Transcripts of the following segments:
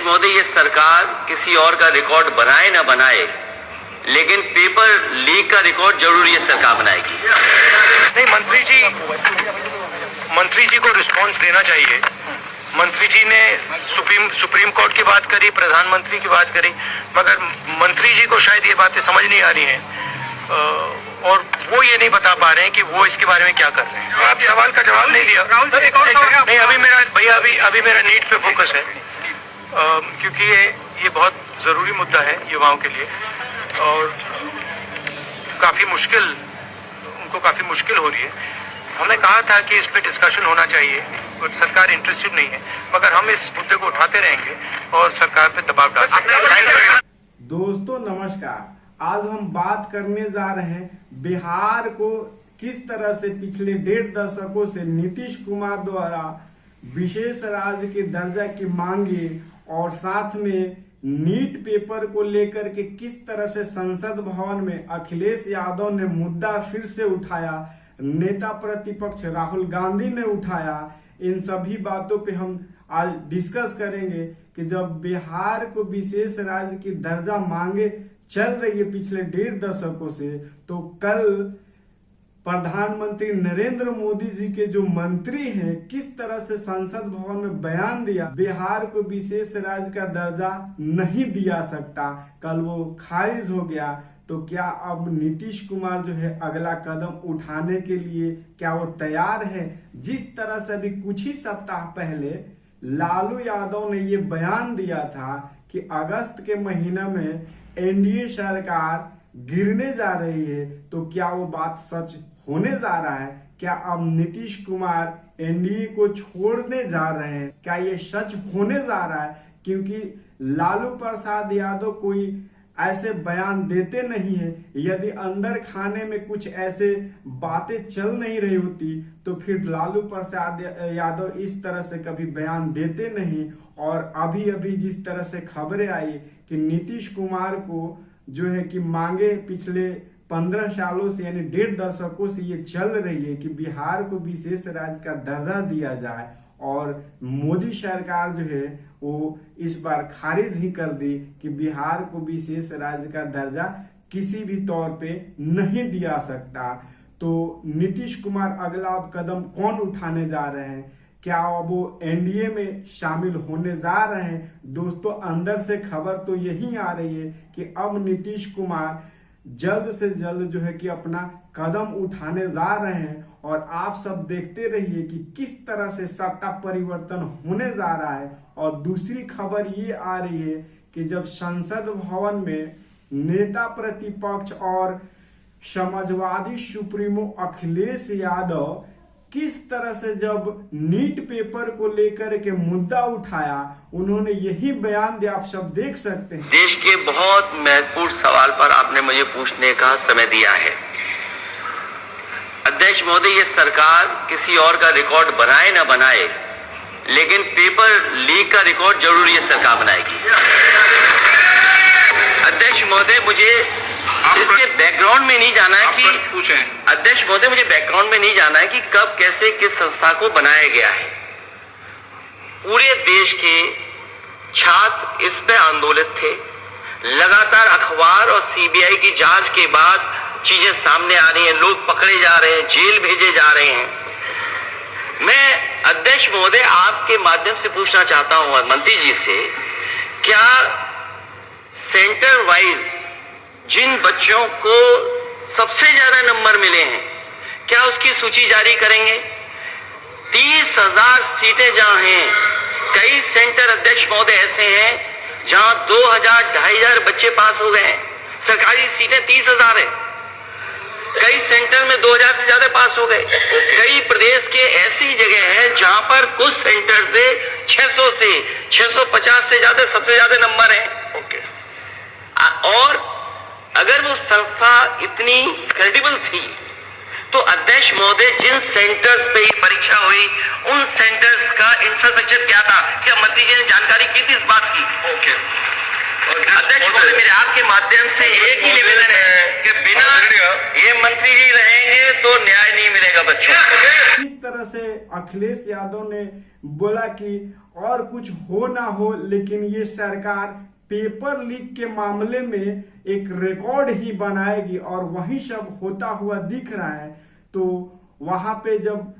महोदय, ये सरकार किसी और का रिकॉर्ड बनाए ना बनाए, लेकिन पेपर लीक का रिकॉर्ड जरूर ये सरकार बनाएगी। नहीं, मंत्री जी को रिस्पांस देना चाहिए। मंत्री जी ने सुप्रीम कोर्ट की बात करी, प्रधानमंत्री की बात करी, मगर मंत्री जी को शायद ये बातें समझ नहीं आ रही हैं और वो ये नहीं बता पा रहे हैं कि वो इसके बारे में क्या कर रहे हैं। आप सवाल का जवाब नहीं दिया। नहीं, अभी मेरा नीट पे फोकस है, क्योंकि ये बहुत ज़रूरी मुद्दा है युवाओं के लिए और उनको काफ़ी मुश्किल हो रही है। हमने कहा था कि इस पे डिस्कशन होना चाहिए और सरकार इंटरेस्टेड नहीं है, मगर हम इस मुद्दे को उठाते रहेंगे और सरकार पे दबाव डालते रहेंगे। दोस्तों नमस्कार, आज हम बात करने जा रहे हैं बिहार को किस तरह से पिछले 1.5 दशकों से नीतीश कुमार द्वारा विशेष राज्य के दर्जा की मांगे और साथ में नीट पेपर को लेकर के किस तरह से संसद भवन में अखिलेश यादव ने मुद्दा फिर से उठाया, नेता प्रतिपक्ष राहुल गांधी ने उठाया। इन सभी बातों पे हम आज डिस्कस करेंगे कि जब बिहार को विशेष राज्य की दर्जा मांगे चल रही है पिछले 1.5 दशकों से, तो कल प्रधानमंत्री नरेंद्र मोदी जी के जो मंत्री हैं किस तरह से संसद भवन में बयान दिया बिहार को विशेष राज्य का दर्जा नहीं दिया सकता, कल वो खारिज हो गया। तो क्या अब नीतीश कुमार जो है अगला कदम उठाने के लिए क्या वो तैयार है? जिस तरह से अभी कुछ ही सप्ताह पहले लालू यादव ने ये बयान दिया था कि अगस्त के महीने में एनडीए सरकार गिरने जा रही है, तो क्या वो बात सच होने जा रहा है? क्या अब नीतीश कुमार एनडीए को छोड़ने जा रहे हैं? क्या ये सच होने जा रहा है? क्योंकि लालू प्रसाद यादव कोई ऐसे बयान देते नहीं है। यदि अंदर खाने में कुछ ऐसे बातें चल नहीं रही होती तो फिर लालू प्रसाद यादव इस तरह से कभी बयान देते नहीं। और अभी जिस तरह से खबरें आई कि नीतीश कुमार को जो है कि मांगे पिछले 15 सालों से यानी 1.5 दशकों से ये चल रही है कि बिहार को विशेष राज्य का दर्जा दिया जाए, और मोदी सरकार जो है वो इस बार खारिज ही कर दी कि बिहार को विशेष राज्य का दर्जा किसी भी तौर पे नहीं दिया सकता। तो नीतीश कुमार अगला कदम कौन उठाने जा रहे हैं? क्या अब वो एनडीए में शामिल होने जा रहे हैं? दोस्तों अंदर से खबर तो यही आ रही है कि अब नीतीश कुमार जल्द से जल्द जो है कि अपना कदम उठाने जा रहे हैं, और आप सब देखते रहिए कि किस तरह से सत्ता परिवर्तन होने जा रहा है। और दूसरी खबर ये आ रही है कि जब संसद भवन में नेता प्रतिपक्ष और समाजवादी सुप्रीमो अखिलेश यादव किस तरह से जब नीट पेपर को लेकर के मुद्दा उठाया, उन्होंने यही बयान दिया, आप सब देख सकते हैं। देश के बहुत महत्वपूर्ण सवाल पर आपने मुझे पूछने का समय दिया है। अध्यक्ष महोदय, ये सरकार किसी और का रिकॉर्ड बनाए ना बनाए, लेकिन पेपर लीक का रिकॉर्ड जरूर ये सरकार बनाएगी। अध्यक्ष महोदय, मुझे इसके बैकग्राउंड में नहीं जाना है कि अध्यक्ष महोदय मुझे बैकग्राउंड में नहीं जाना है कि कब कैसे किस संस्था को बनाया गया है। पूरे देश के छात्र इस पे आंदोलित थे। लगातार अखबार और सीबीआई की जांच के बाद चीजें सामने आ रही हैं, लोग पकड़े जा रहे हैं, जेल भेजे जा रहे हैं। मैं अध्यक्ष महोदय आपके माध्यम से पूछना चाहता हूं मंत्री जी से, क्या सेंटर वाइज जिन बच्चों को सबसे ज्यादा नंबर मिले हैं, क्या उसकी सूची जारी करेंगे? 30,000 सीटें जहां हैं, कई सेंटर अध्यक्ष महोदय ऐसे हैं जहां 2,000 2,500 बच्चे पास हो गए हैं। सरकारी सीटें 30,000 है, कई सेंटर में 2,000 से ज्यादा पास हो गए। कई प्रदेश के ऐसी जगह है जहां पर कुछ सेंटर से 600 से 650 से ज्यादा सबसे ज्यादा नंबर है। और अगर वो संस्था इतनी क्रेडिबल थी तो अध्यक्ष महोदय जिन सेंटर्स पे ही परीक्षा हुई उन सेंटर्स का इंफ्रास्ट्रक्चर क्या था? क्या मंत्री जी ने जानकारी की थी इस बात की? अध्यक्ष महोदय, मेरे आपके माध्यम से एक ही निवेदन है कि बिना ये मंत्री जी रहेंगे तो न्याय नहीं मिलेगा बच्चों को। इस तरह से अखिलेश यादव ने बोला कि और कुछ हो ना हो, लेकिन ये सरकार पेपर लीक के मामले में एक रिकॉर्ड ही बनाएगी और वही सब होता हुआ दिख रहा है। तो वहां पे जब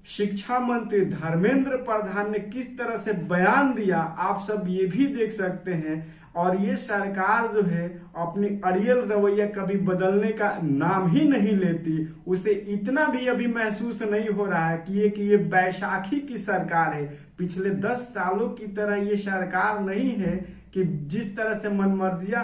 शिक्षा मंत्री धर्मेंद्र प्रधान ने किस तरह से बयान दिया, आप सब ये भी देख सकते हैं। और ये सरकार जो है अपनी अड़ियल रवैया कभी बदलने का नाम ही नहीं लेती। उसे इतना भी अभी महसूस नहीं हो रहा है कि ये बैसाखी की सरकार है। पिछले 10 सालों की तरह ये सरकार नहीं है कि जिस तरह से मनमर्जियां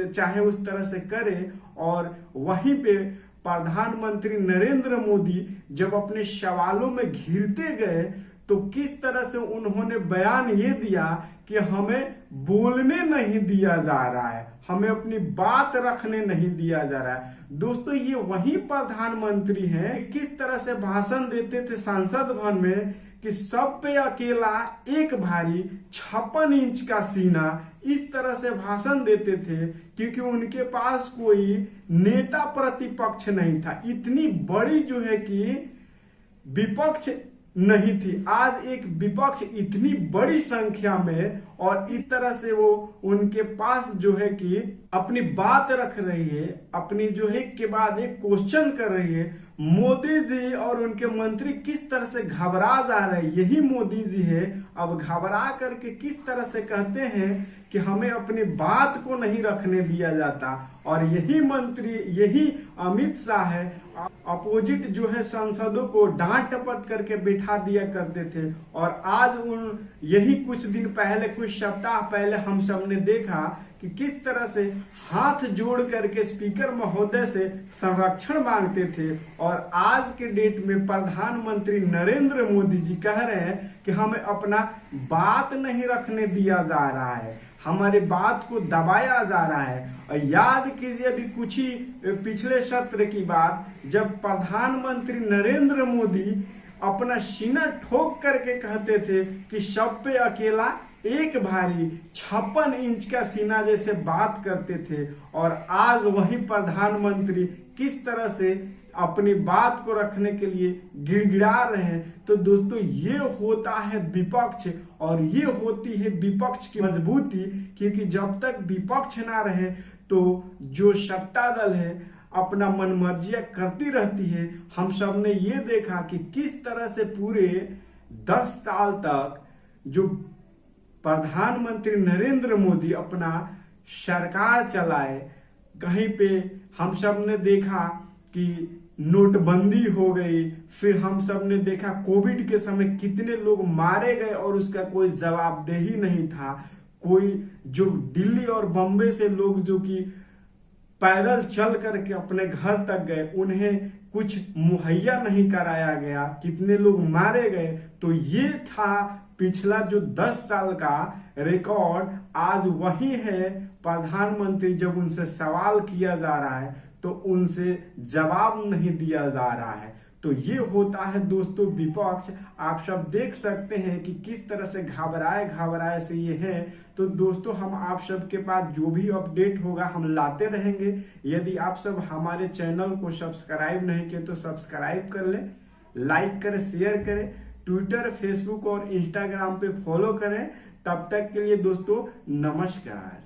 चाहे उस तरह से करे। और वहीं पे प्रधानमंत्री नरेंद्र मोदी जब अपने सवालों में घिरते गए तो किस तरह से उन्होंने बयान ये दिया कि हमें बोलने नहीं दिया जा रहा है, हमें अपनी बात रखने नहीं दिया जा रहा है। दोस्तों, ये वही प्रधानमंत्री हैं किस तरह से भाषण देते थे संसद भवन में कि सब पे अकेला एक भारी 56 इंच का सीना, इस तरह से भाषण देते थे क्योंकि उनके पास कोई नेता प्रतिपक्ष नहीं था। इतनी बड़ी जो है कि विपक्ष नहीं थी। आज एक विपक्ष इतनी बड़ी संख्या में और इस तरह से वो उनके पास जो है कि अपनी बात रख रही है, अपनी जो है के बाद एक क्वेश्चन कर रही है। मोदी जी और उनके मंत्री किस तरह से घबरा जा रहे हैं, यही मोदी जी है। अब घबरा करके किस तरह से कहते हैं कि हमें अपनी बात को नहीं रखने दिया जाता। और यही मंत्री, यही अमित शाह है, अपोजिट जो है सांसदों को डांट टपट करके बिठा दिया करते थे। और आज यही कुछ दिन पहले, कुछ सप्ताह पहले हम सब ने देखा कि किस तरह से हाथ जोड़ करके स्पीकर महोदय से संरक्षण मांगते थे। और आज के डेट में प्रधानमंत्री नरेंद्र मोदी जी कह रहे हैं कि हमें अपना बात नहीं रखने दिया जा रहा है, हमारी बात को दबाया जा रहा है। और याद कीजिए अभी कुछ ही पिछले सत्र की बात, जब प्रधानमंत्री नरेंद्र मोदी अपना सीना ठोक करके कहते थे कि सब पे अकेला एक भारी 56 इंच का सीना जैसे बात करते थे। और आज वही प्रधानमंत्री किस तरह से अपनी बात को रखने के लिए गिड़गिड़ा रहे हैं। तो दोस्तों, ये होता है विपक्ष और ये होती है विपक्ष की मजबूती। क्योंकि जब तक विपक्ष ना रहे तो जो सत्ता दल है अपना मनमर्जियां करती रहती है। हम सब ने ये देखा कि किस तरह से पूरे 10 साल तक जो प्रधानमंत्री नरेंद्र मोदी अपना सरकार चलाए, कहीं पे हम सब ने देखा कि नोटबंदी हो गई, फिर हम सब ने देखा कोविड के समय कितने लोग मारे गए और उसका कोई जवाबदेही नहीं था। कोई जो दिल्ली और बम्बे से लोग जो कि पैदल चल करके अपने घर तक गए, उन्हें कुछ मुहैया नहीं कराया गया, कितने लोग मारे गए। तो ये था पिछला जो 10 साल का रिकॉर्ड। आज वही है प्रधानमंत्री जब उनसे सवाल किया जा रहा है तो उनसे जवाब नहीं दिया जा रहा है। तो ये होता है दोस्तों विपक्ष। आप सब देख सकते हैं कि किस तरह से घबराए से ये है। तो दोस्तों, हम आप सब के पास जो भी अपडेट होगा हम लाते रहेंगे। यदि आप सब हमारे चैनल को सब्सक्राइब नहीं किए तो सब्सक्राइब कर लें, लाइक करें, शेयर करें, ट्विटर, फेसबुक और इंस्टाग्राम पे फॉलो करें। तब तक के लिए दोस्तों नमस्कार।